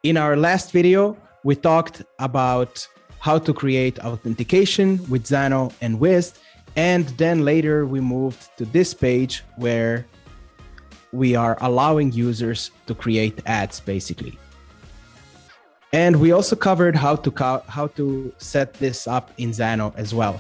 In our last video, we talked about how to create authentication with Xano and Wized, and then later we moved to this page where we are allowing users to create ads, basically. And we also covered how to set this up in Xano as well.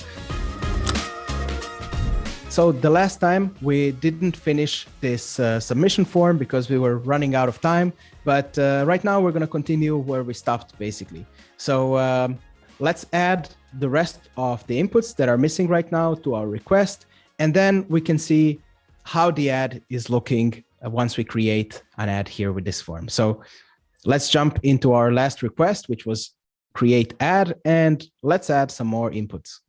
So the last time we didn't finish this submission form because we were running out of time, but right now we're going to continue where we stopped, basically. So let's add the rest of the inputs that are missing right now to our request, and then we can see how the ad is looking once we create an ad here with this form. So let's jump into our last request, which was create ad, and let's add some more inputs.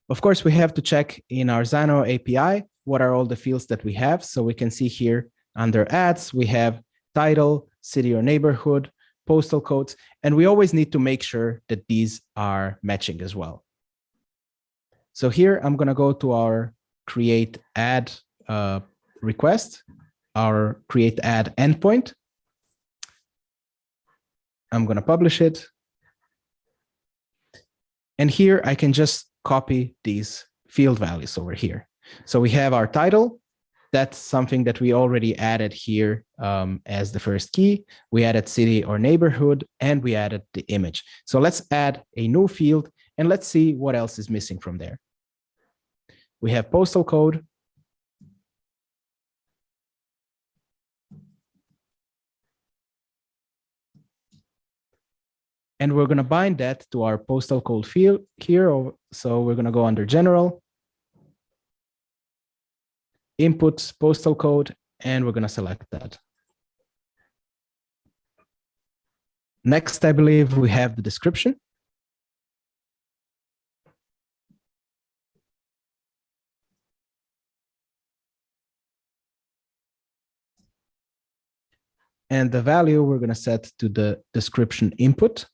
Of course, we have to check in our Xano API, what are all the fields that we have. So we can see here under ads, we have title, city or neighborhood, postal codes, and we always need to make sure that these are matching as well. So here I'm going to go to our create ad request, our create ad endpoint. I'm going to publish it. And here I can just copy these field values over here. So we have our title. That's something that we already added here as the first key. We added city or neighborhood, and we added the image. So let's add a new field, and let's see what else is missing from there. We have postal code. And we're going to bind that to our postal code field here. So we're going to go under general, inputs, postal code, and we're going to select that. Next, I believe we have the description. And the value we're going to set to the description input.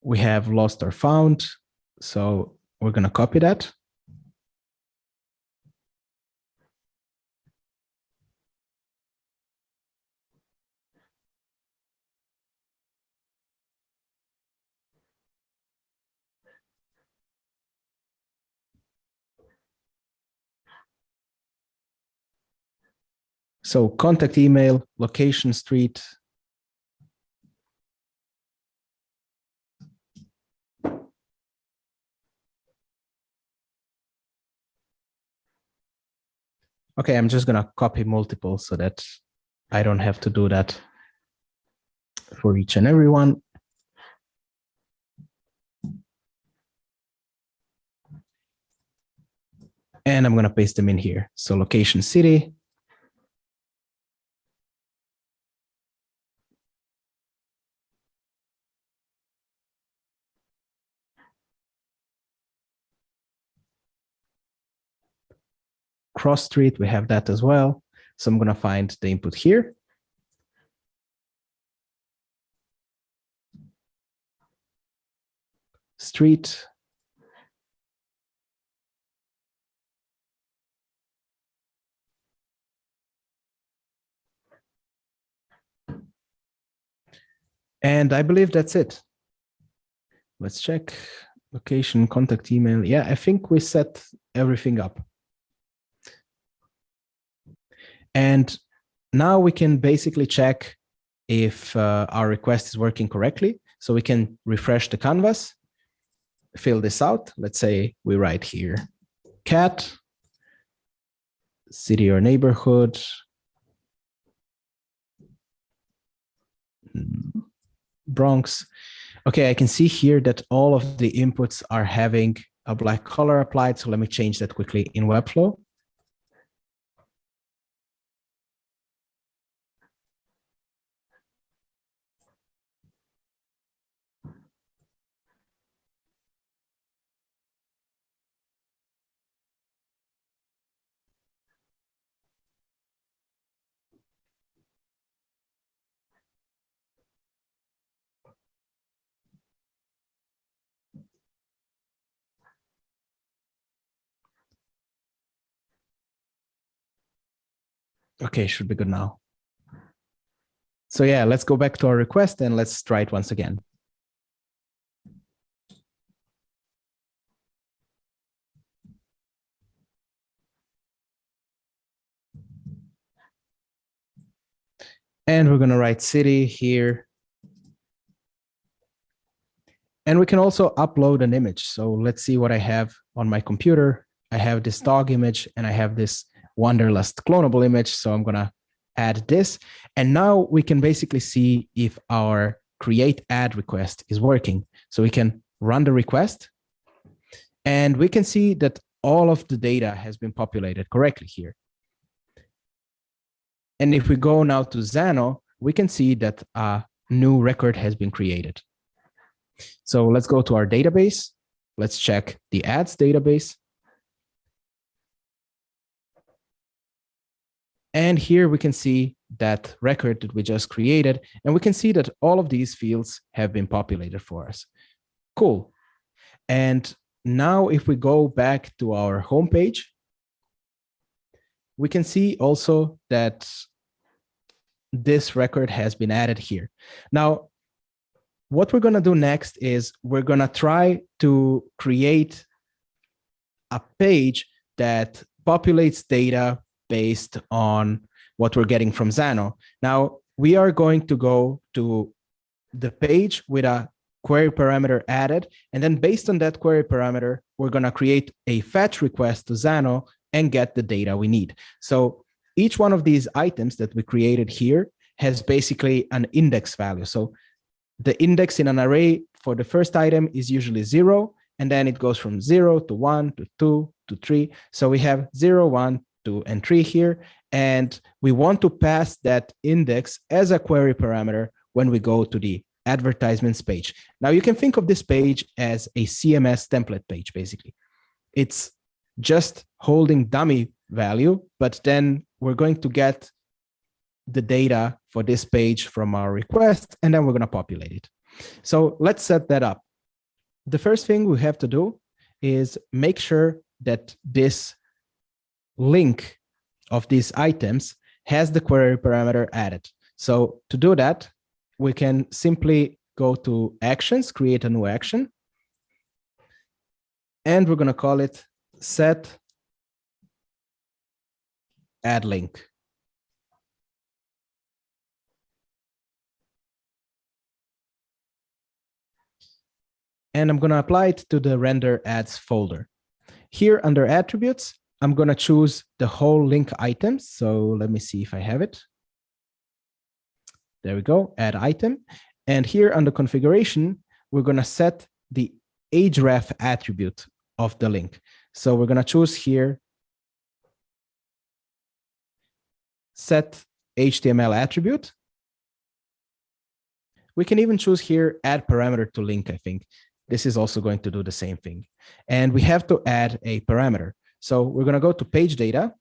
We have lost or found, so we're going to copy that. So contact email, location, street. Okay, I'm just going to copy multiple so that I don't have to do that for each and every one. And I'm going to paste them in here. So location, city. Cross street, we have that as well. So I'm going to find the input here. Street. And I believe that's it. Let's check location, contact email. Yeah, I think we set everything up. And now we can basically check if our request is working correctly. So we can refresh the canvas, fill this out. Let's say we write here, cat, city or neighborhood, Bronx. Okay, I can see here that all of the inputs are having a black color applied. So let me change that quickly in Webflow. Okay, should be good now. So yeah, let's go back to our request and let's try it once again. And we're going to write city here. And we can also upload an image. So let's see what I have on my computer. I have this dog image and I have this Wanderlust clonable image. So I'm going to add this. And now we can basically see if our create add request is working. So we can run the request and we can see that all of the data has been populated correctly here. And if we go now to Xano, we can see that a new record has been created. So let's go to our database. Let's check the ads database. And here we can see that record that we just created. And we can see that all of these fields have been populated for us. Cool. And now if we go back to our homepage, we can see also that this record has been added here. Now, what we're going to do next is we're going to try to create a page that populates data based on what we're getting from Xano. Now, we are going to go to the page with a query parameter added, and then based on that query parameter, we're going to create a fetch request to Xano and get the data we need. So each one of these items that we created here has basically an index value. So the index in an array for the first item is usually 0, and then it goes from 0 to 1 to 2 to 3. So we have 0, 1, 2, and 3 here, and we want to pass that index as a query parameter when we go to the advertisements page. Now you can think of this page as a CMS template page, basically. It's just holding dummy value, but then we're going to get the data for this page from our request, and then we're going to populate it. So let's set that up. The first thing we have to do is make sure that this link of these items has the query parameter added. So to do that, we can simply go to actions, create a new action, and we're going to call it set add link. And I'm going to apply it to the render ads folder. Here under attributes, I'm going to choose the whole link items. So let me see if I have it. There we go, add item. And here under configuration, we're going to set the href attribute of the link. So we're going to choose here set HTML attribute. We can even choose here add parameter to link, I think. This is also going to do the same thing. And we have to add a parameter. So we're going to go to page data.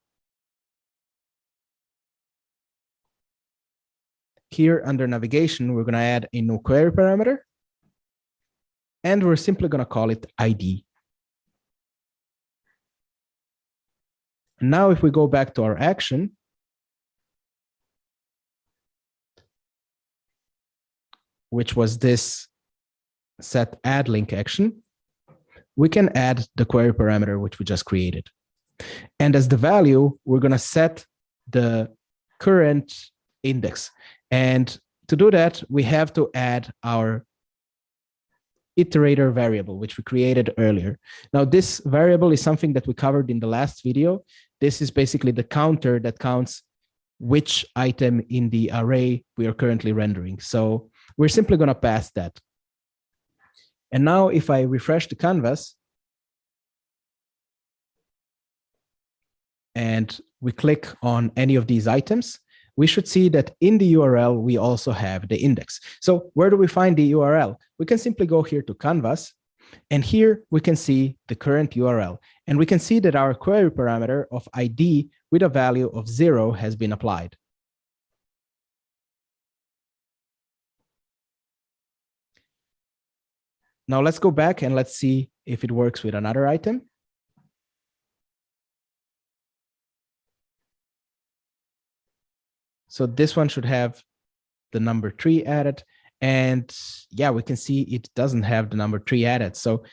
Here under navigation, we're going to add a new query parameter. And we're simply going to call it ID. And now if we go back to our action, which was this set add link action, we can add the query parameter which we just created. And as the value, we're going to set the current index. And to do that, we have to add our iterator variable, which we created earlier. Now, this variable is something that we covered in the last video. This is basically the counter that counts which item in the array we are currently rendering. So we're simply going to pass that. And now if I refresh the canvas and we click on any of these items, we should see that in the URL, we also have the index. So where do we find the URL? We can simply go here to Canvas, and here we can see the current URL. And we can see that our query parameter of ID with a value of 0 has been applied. Now let's go back and let's see if it works with another item. So this one should have the number 3 added. And yeah, we can see it doesn't have the number 3 added. So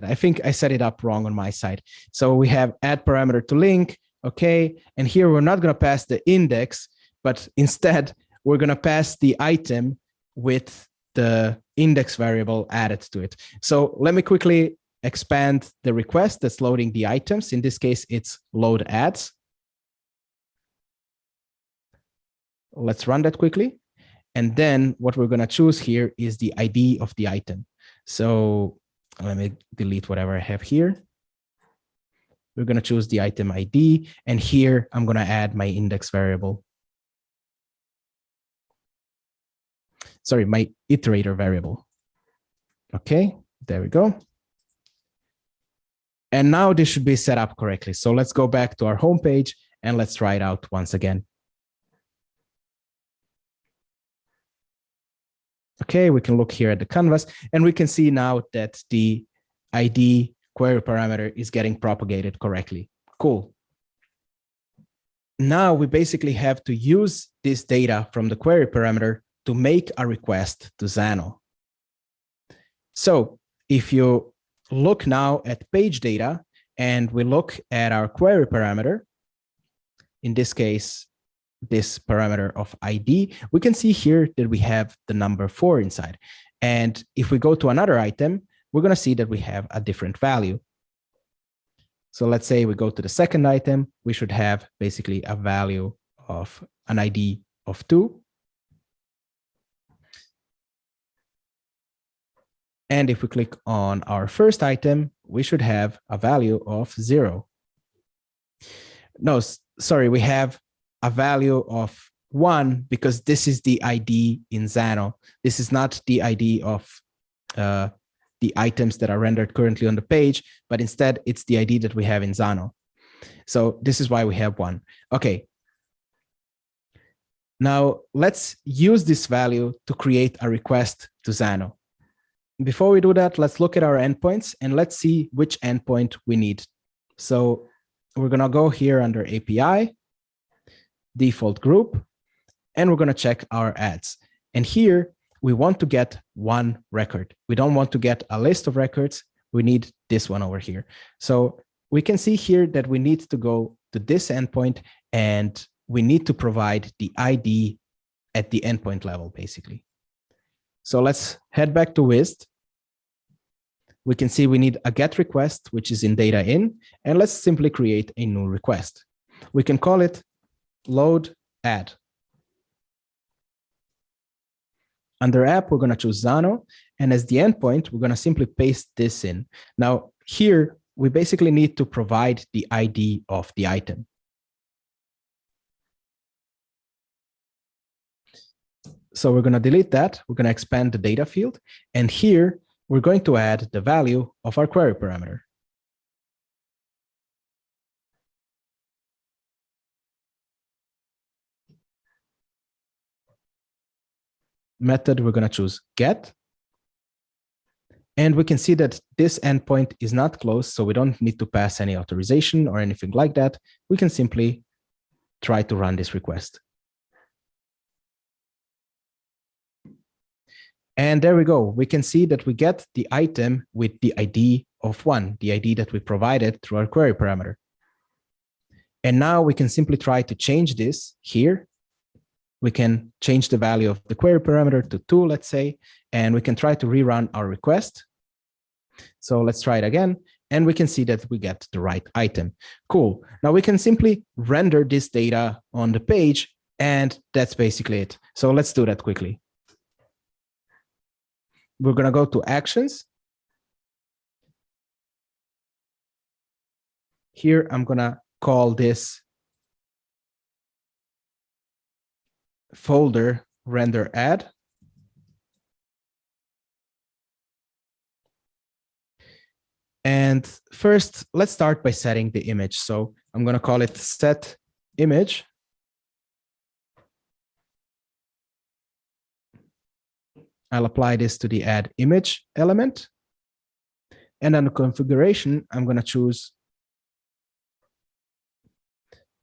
I think I set it up wrong on my side. So we have add parameter to link. Okay. And here we're not going to pass the index, but instead we're going to pass the item with the index variable added to it. So let me quickly expand the request that's loading the items. In this case, it's load ads. Let's run that quickly. And then what we're going to choose here is the ID of the item. So let me delete whatever I have here. We're going to choose the item ID. And here I'm going to add my index variable. Sorry, my iterator variable. Okay, there we go. And now this should be set up correctly. So let's go back to our home page and let's try it out once again. Okay, we can look here at the canvas and we can see now that the ID query parameter is getting propagated correctly. Cool. Now we basically have to use this data from the query parameter to make a request to Xano. So if you look now at page data and we look at our query parameter, in this case, this parameter of ID, we can see here that we have the number 4 inside. And if we go to another item, we're going to see that we have a different value. So let's say we go to the second item, we should have basically a value of an ID of 2. And if we click on our first item, we should have a value of 0. No, sorry, we have a value of 1 because this is the ID in Xano. This is not the ID of the items that are rendered currently on the page, but instead it's the ID that we have in Xano. So this is why we have 1. Okay. Now let's use this value to create a request to Xano. Before we do that, let's look at our endpoints and let's see which endpoint we need. So we're going to go here under API, default group, and we're going to check our ads. And here we want to get one record. We don't want to get a list of records. We need this one over here. So we can see here that we need to go to this endpoint and we need to provide the ID at the endpoint level, basically. So let's head back to Wized. We can see we need a GET request, which is in data in, and let's simply create a new request. We can call it load add. Under app, we're going to choose Xano, and as the endpoint, we're going to simply paste this in. Now, here, we basically need to provide the ID of the item. So we're going to delete that. We're going to expand the data field. And here, we're going to add the value of our query parameter. Method, we're going to choose get. And we can see that this endpoint is not closed, so we don't need to pass any authorization or anything like that. We can simply try to run this request. And there we go. We can see that we get the item with the ID of 1, the ID that we provided through our query parameter. And now we can simply try to change this here. We can change the value of the query parameter to 2, let's say, and we can try to rerun our request. So let's try it again. And we can see that we get the right item. Cool. Now we can simply render this data on the page, and that's basically it. So let's do that quickly. We're going to go to actions. Here, I'm going to call this folder render add. And first, let's start by setting the image. So I'm going to call it set image. I'll apply this to the add image element. And under configuration, I'm going to choose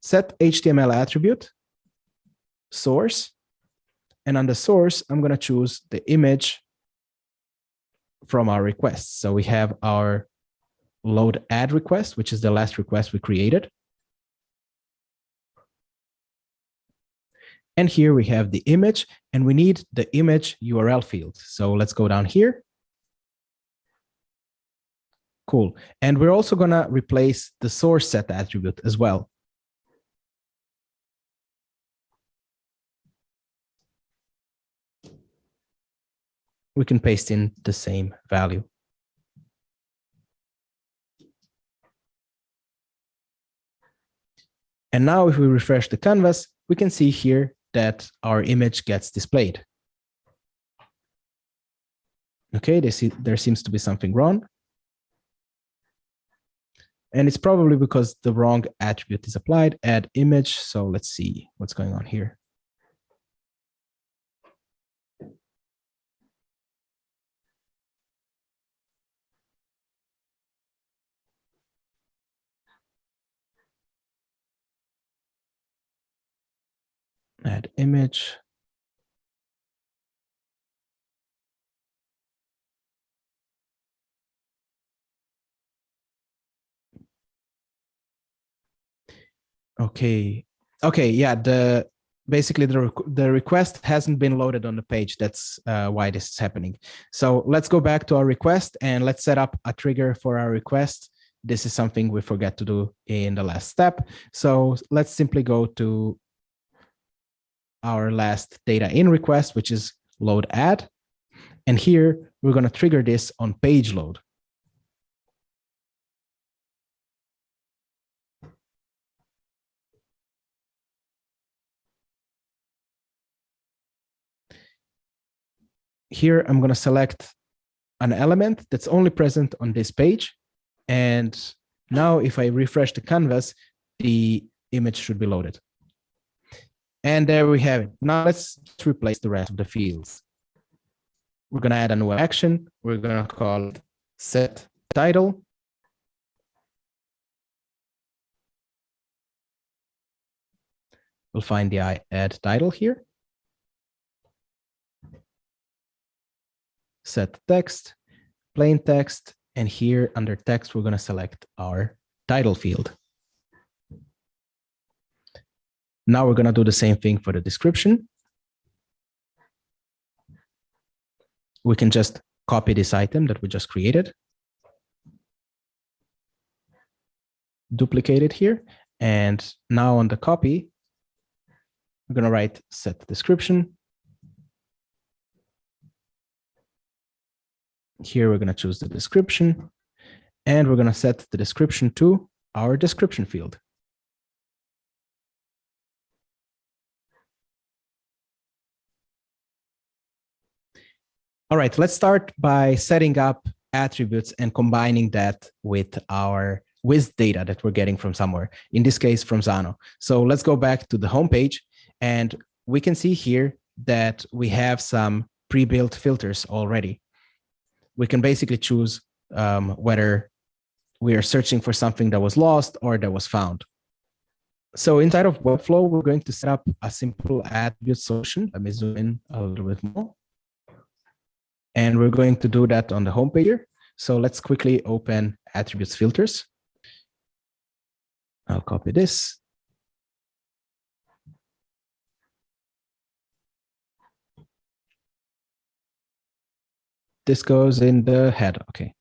set HTML attribute. source. And on the source, I'm going to choose the image from our request. So we have our load add request, which is the last request we created. And here we have the image, and we need the image URL field. So let's go down here. Cool. And we're also going to replace the source set attribute as well. We can paste in the same value. And now if we refresh the canvas, we can see here that our image gets displayed. Okay, there seems to be something wrong. And it's probably because the wrong attribute is applied, add image. So let's see what's going on here. Add image. Okay. Okay. Yeah. Basically the request hasn't been loaded on the page. That's why this is happening. So let's go back to our request and let's set up a trigger for our request. This is something we forgot to do in the last step. So let's simply go to our last data in request, which is load add. And here we're going to trigger this on page load. Here I'm going to select an element that's only present on this page. And now if I refresh the canvas, the image should be loaded. And there we have it. Now let's replace the rest of the fields. We're going to add a new action. We're going to call it set title. We'll find the add title here. Set text, plain text, and here under text, we're going to select our title field. Now we're going to do the same thing for the description. We can just copy this item that we just created, duplicate it here, and now on the copy, we're going to write set description. Here we're going to choose the description, and we're going to set the description to our description field. All right, let's start by setting up attributes and combining that with our Wized data that we're getting from somewhere, in this case from Xano. So let's go back to the home page, and we can see here that we have some pre-built filters already. We can basically choose whether we are searching for something that was lost or that was found. So inside of Webflow, we're going to set up a simple attribute solution. Let me zoom in a little bit more. And we're going to do that on the home page here. So let's quickly open attributes filters. I'll copy this. This goes in the head. Okay.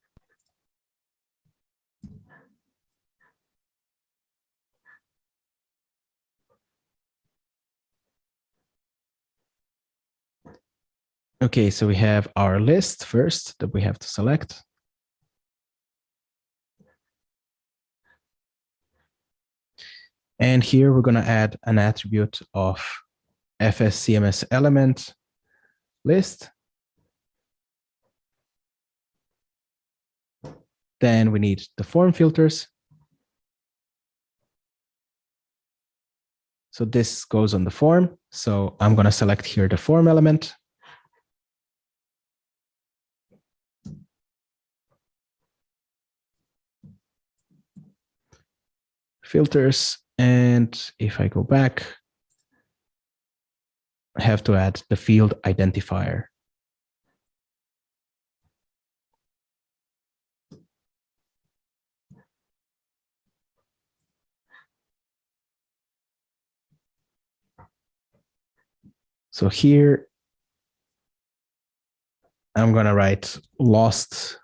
Okay, so we have our list first that we have to select. And here we're going to add an attribute of FSCMS element list. Then we need the form filters. So this goes on the form. So I'm going to select here the form element. Filters. And if I go back, I have to add the field identifier. So here, I'm going to write lost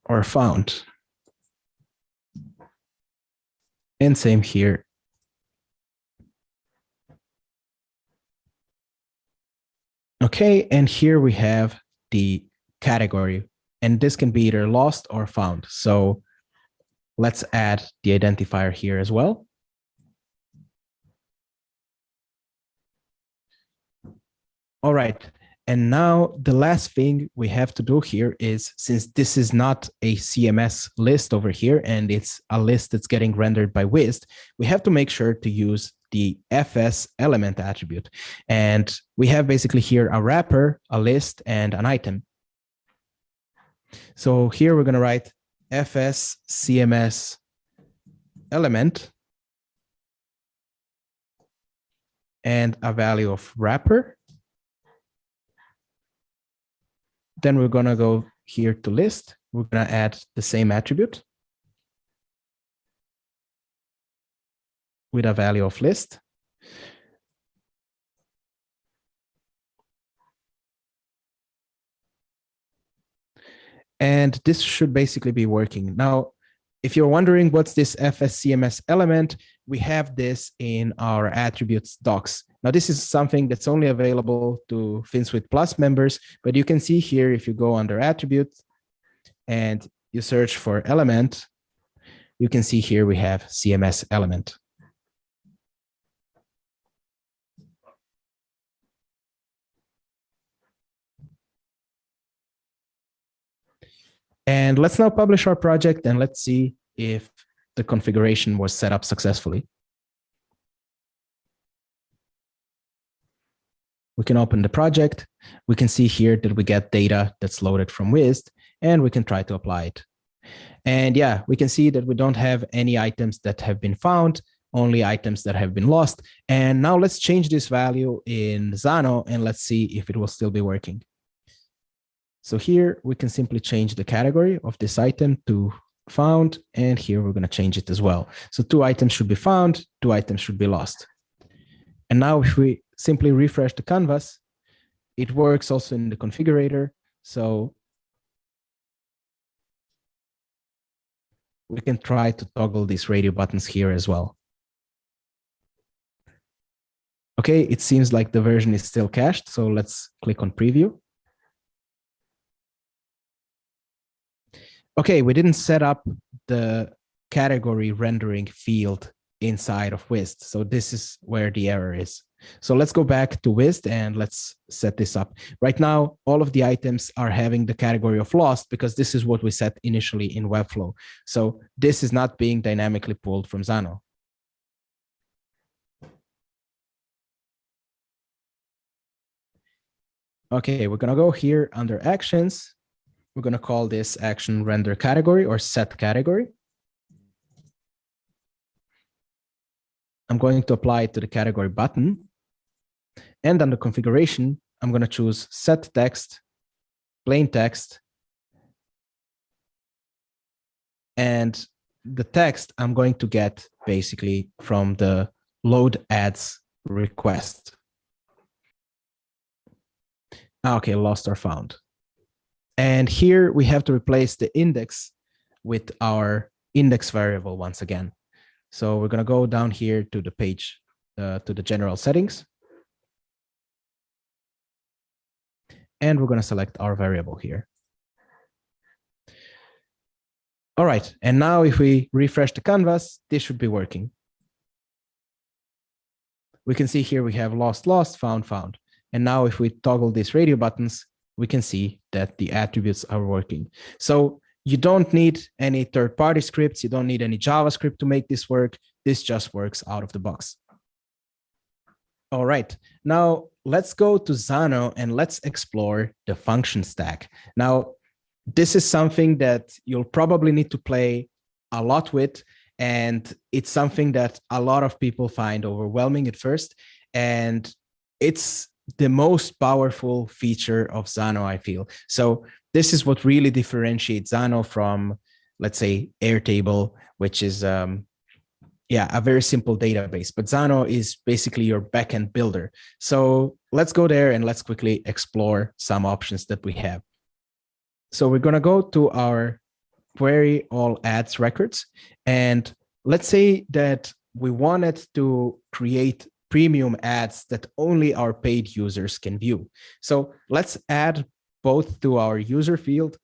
or found. And same here. Okay, and here we have the category, and this can be either lost or found. So let's add the identifier here as well. All right. And now the last thing we have to do here is, since this is not a CMS list over here, and it's a list that's getting rendered by Wized, we have to make sure to use the FS element attribute. And we have basically here a wrapper, a list, and an item. So here we're going to write FS CMS element and a value of wrapper. Then we're going to go here to list. We're going to add the same attribute with a value of list. And this should basically be working. Now, if you're wondering what's this FSCMS element, we have this in our attributes docs. Now, this is something that's only available to Finsweet Plus members, but you can see here, if you go under attributes and you search for element, you can see here we have CMS element. And let's now publish our project, and let's see if the configuration was set up successfully. We can open the project. We can see here that we get data that's loaded from Wized, and we can try to apply it. And yeah, we can see that we don't have any items that have been found, only items that have been lost. And now let's change this value in Xano, and let's see if it will still be working. So here we can simply change the category of this item to found, and here we're going to change it as well. So 2 items should be found, 2 items should be lost. And now if we simply refresh the canvas, it works also in the configurator. So we can try to toggle these radio buttons here as well. Okay, it seems like the version is still cached, so let's click on preview. Okay, we didn't set up the category rendering field inside of Wized. So this is where the error is. So let's go back to Wized and let's set this up. Right now, all of the items are having the category of lost because this is what we set initially in Webflow. So this is not being dynamically pulled from Xano. Okay, we're gonna go here under actions. We're going to call this action render category or set category. I'm going to apply it to the category button. And under configuration, I'm going to choose set text, plain text. And the text I'm going to get basically from the load ads request. Okay, lost or found. And here we have to replace the index with our index variable once again. So we're going to go down here to the page, to the general settings. And we're going to select our variable here. All right. And now if we refresh the canvas, this should be working. We can see here we have lost, lost, found, found. And now if we toggle these radio buttons, we can see that the attributes are working. So you don't need any third-party scripts. You don't need any JavaScript to make this work. This just works out of the box. All right, now let's go to Xano and let's explore the function stack. Now, this is something that you'll probably need to play a lot with. And it's something that a lot of people find overwhelming at first. And it's the most powerful feature of Xano, I feel. So this is what really differentiates Xano from, let's say, Airtable, which is a very simple database. But Xano is basically your backend builder. So let's go there and let's quickly explore some options that we have. So we're going to go to our query all ads records. And let's say that we wanted to create premium ads that only our paid users can view. So let's add both to our user field.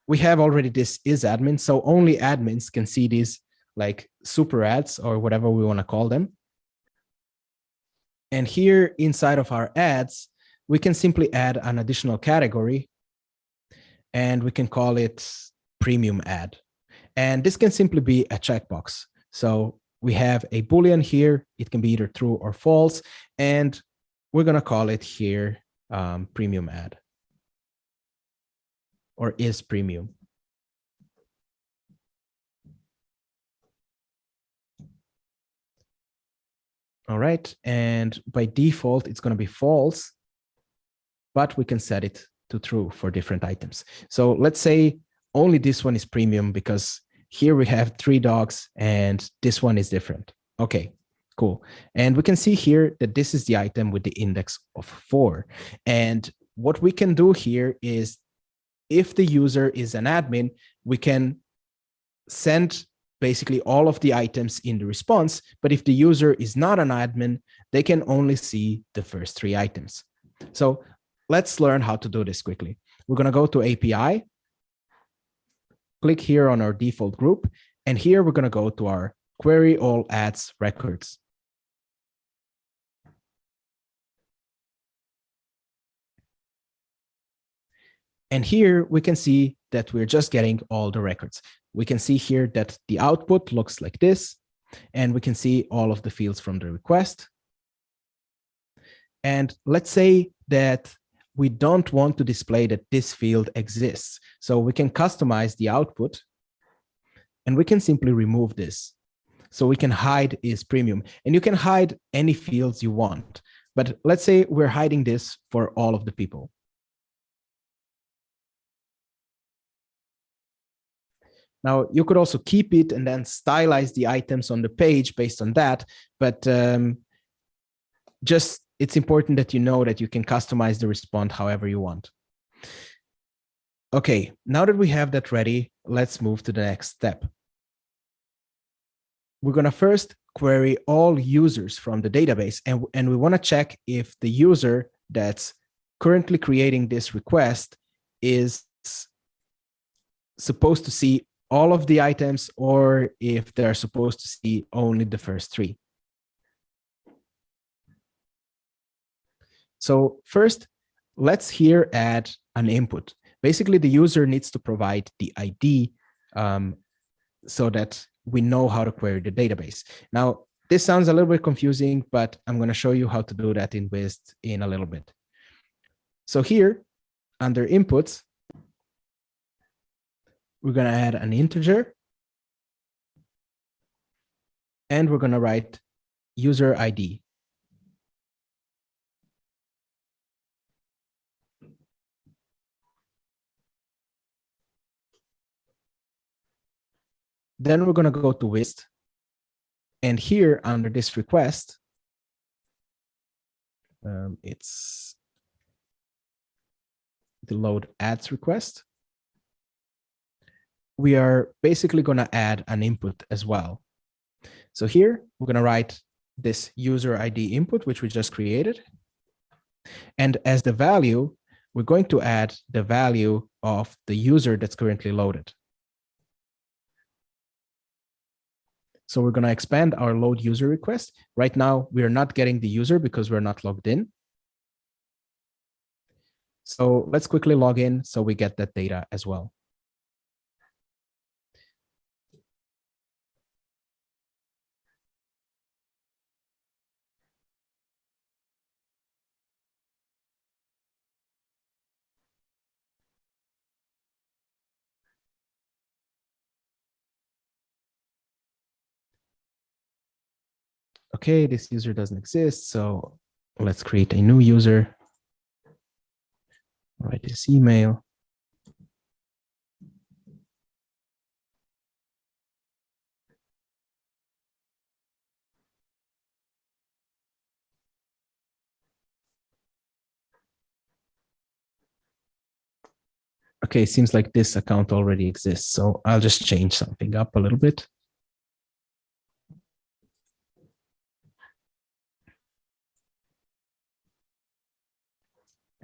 We have already this is admin, so only admins can see these like super ads or whatever we want to call them. And here inside of our ads, we can simply add an additional category and we can call it premium ad. And this can simply be a checkbox. So we have a Boolean here. It can be either true or false. And we're going to call it here premium ad or is premium. All right. And by default, it's going to be false, but we can set it to true for different items. So let's say only this one is premium because here we have 3 dogs and this one is different. Okay, cool. And we can see here that this is the item with the index of 4. And what we can do here is if the user is an admin, we can send basically all of the items in the response. But if the user is not an admin, they can only see the first 3 items. So let's learn how to do this quickly. We're going to go to API, click here on our default group, and here we're going to go to our query all ads records. And here we can see that we're just getting all the records. We can see here that the output looks like this, and we can see all of the fields from the request. And let's say that we don't want to display that this field exists. So we can customize the output and we can simply remove this. So we can hide is premium, and you can hide any fields you want. But let's say we're hiding this for all of the people. Now, you could also keep it and then stylize the items on the page based on that. But just it's important that you know that you can customize the response however you want. Okay, now that we have that ready, let's move to the next step. We're going to first query all users from the database, and we want to check if the user that's currently creating this request is supposed to see all of the items or if they're supposed to see only the first 3. So first, let's here add an input. Basically, the user needs to provide the ID so that we know how to query the database. Now, this sounds a little bit confusing, but I'm going to show you how to do that in Wized in a little bit. So here, under inputs, we're going to add an integer, and we're going to write user ID. Then we're going to go to Wized. And here under this request, it's the load ads request. We are basically going to add an input as well. So here we're going to write this user ID input, which we just created. And as the value, we're going to add the value of the user that's currently loaded. So we're going to expand our load user request. Right now, we are not getting the user because we're not logged in. So let's quickly log in so we get that data as well. okay, this user doesn't exist. So let's create a new user. Write this email. Okay, seems like this account already exists. So I'll just change something up a little bit.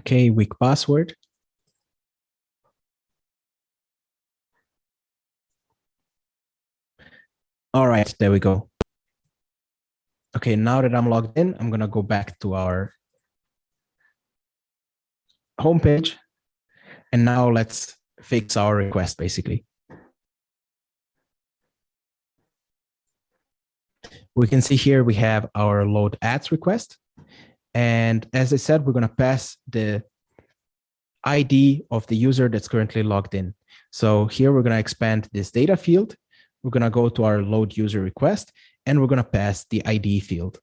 Okay, weak password. All right, there we go. Okay, now that I'm logged in, I'm gonna go back to our homepage. And now let's fix our request, basically. We can see here we have our load ads request. And as I said, we're gonna pass the ID of the user that's currently logged in. So here we're gonna expand this data field. We're gonna go to our load user request, and we're gonna pass the ID field.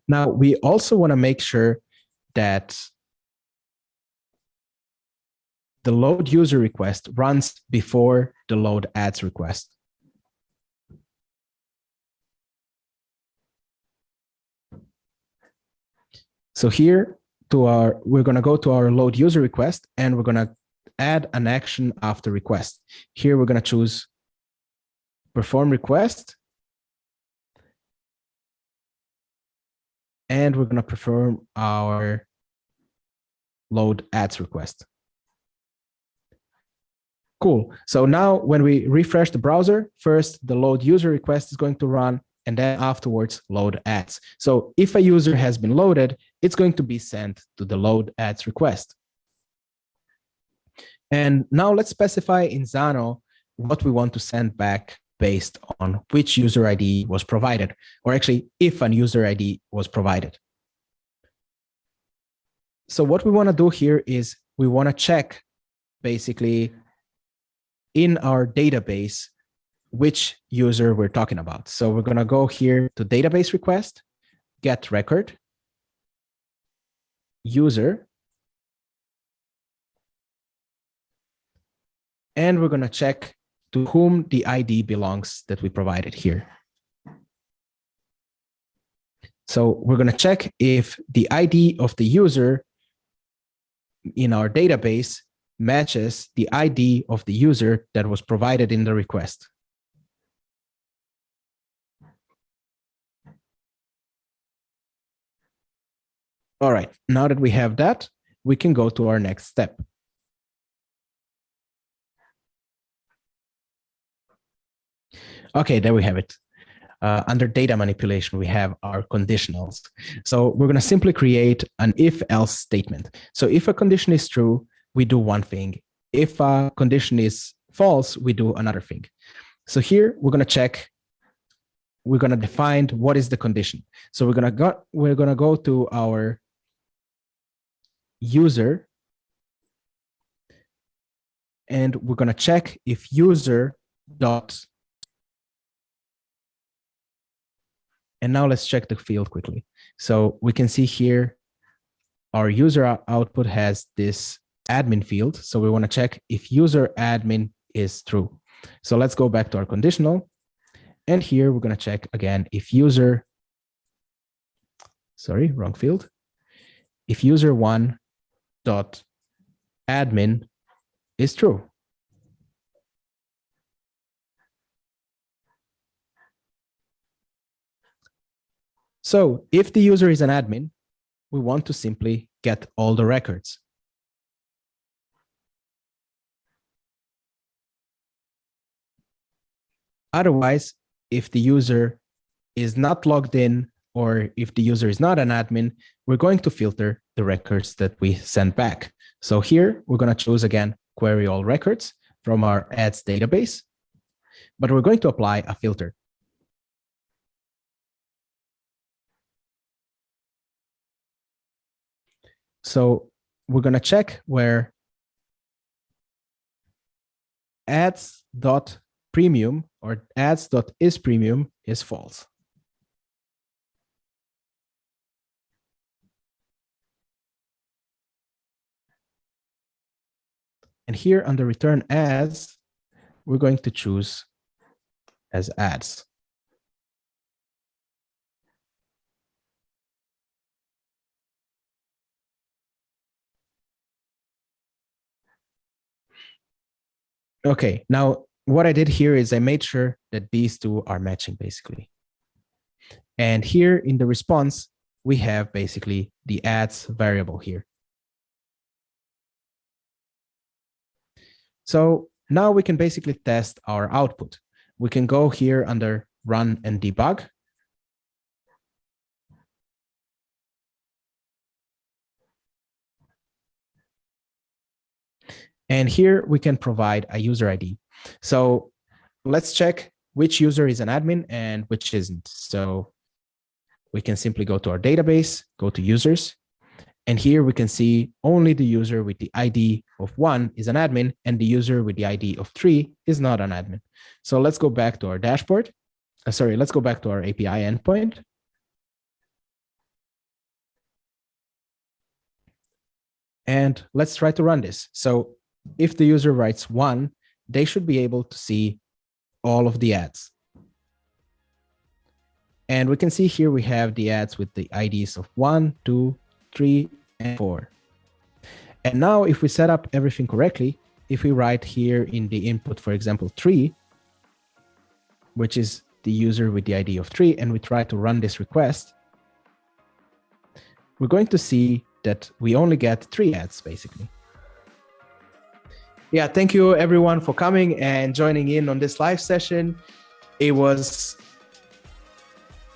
Now, we also wanna make sure that the load user request runs before the load ads request. So here we're going to go to our load user request, and we're going to add an action after request. Here we're going to choose perform request, and we're going to perform our load ads request. Cool. So now when we refresh the browser, first the load user request is going to run, and then afterwards load ads. So if a user has been loaded, it's going to be sent to the load ads request. And now let's specify in Xano what we want to send back based on which user ID was provided, or actually if an user ID was provided. So what we want to do here is we want to check basically in our database which user we're talking about. So we're going to go here to database request, get record, user, and we're going to check to whom the ID belongs that we provided here. So we're going to check if the ID of the user in our database matches the ID of the user that was provided in the request. All right, now that we have that, we can go to our next step. Okay, there we have it. Under data manipulation, we have our conditionals. So we're going to simply create an if-else statement. So if a condition is true, we do one thing. If a condition is false, we do another thing. So here we're going to check. We're going to define what is the condition. So we're going to go to our user, and we're going to check if user dot. And now let's check the field quickly. So we can see here our user output has this admin field. So we want to check if user admin is true. So let's go back to our conditional. And here we're going to check again if user, sorry, wrong field. If user1 dot admin is true. So if the user is an admin, we want to simply get all the records. Otherwise, if the user is not logged in, or if the user is not an admin, we're going to filter the records that we send back. So here we're going to choose again, query all records from our ads database, but we're going to apply a filter. So we're going to check where ads.premium or ads.isPremium is false. And here under return as, we're going to choose as ads. Okay, now what I did here is I made sure that these two are matching basically. And here in the response, we have basically the ads variable here. So now we can basically test our output. We can go here under run and debug. And here we can provide a user ID. So let's check which user is an admin and which isn't. So we can simply go to our database, go to users, and here we can see only the user with the ID of 1 is an admin and the user with the ID of 3 is not an admin. So let's go back to our dashboard. Let's go back to our API endpoint. And let's try to run this. So if the user writes 1, they should be able to see all of the ads. And we can see here we have the ads with the IDs of 1, 2, 3, and 4. And now if we set up everything correctly, if we write here in the input, for example, 3, which is the user with the ID of 3, and we try to run this request, we're going to see that we only get 3 ads basically. Yeah, thank you everyone for coming and joining in on this live session. It was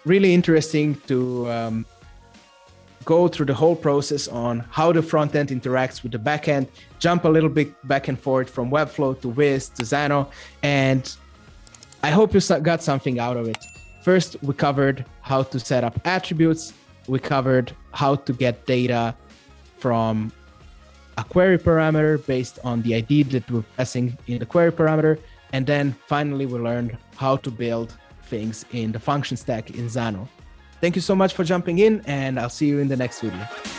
really interesting to go through the whole process on how the front end interacts with the back end, jump a little bit back and forth from Webflow to Wized to Xano, and I hope you got something out of it. First, we covered how to set up attributes. We covered how to get data from a query parameter based on the ID that we're passing in the query parameter. And then finally, we learned how to build things in the function stack in Xano. Thank you so much for jumping in, and I'll see you in the next video.